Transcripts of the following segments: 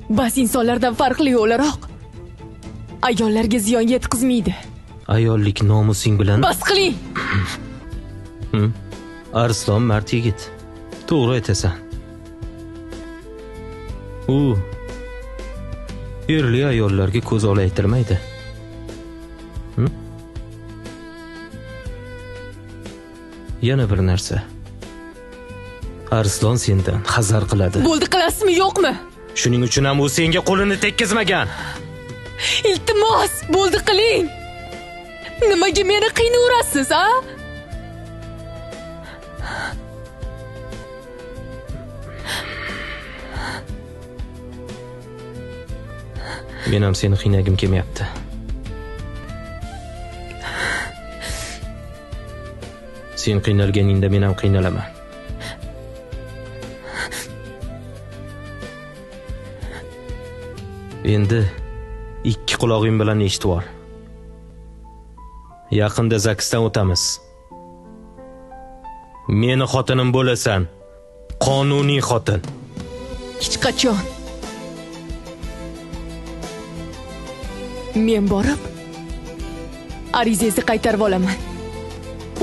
Bas insonlardan farqli o'laroq ayollarga ziyon yetkazmaydi. Ayollik nomusing bilan. Bas qiling. Arslon mard yigit. To'g'ri aytasan. U erli ayollarga ko'z olaytirmaydi. Yana bir narsa. Arslon sendan hazar qiladi. Bo'ldi, qilasizmi yo'qmi? Shuning uchun ham u senga qo'lini tekkizmagan. Iltimos, bo'ldi qiling. Nimaga meni qiynaverasiz, a? Men ham seni qiynagim kelmayapti. Sen qiynalganingda men ham qiynalaman. Endi ikki quloqing bilan eshitib ol. Yaqinda zaksdan o'tamiz. Meni xotinim bo'lasan. Qonuniy xotin. Hech qachon. Men borib arizangizni qaytarib olaman.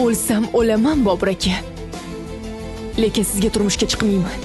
O'lsam o'laman, Bobur aka. Lekin sizga turmushga chiqmayman.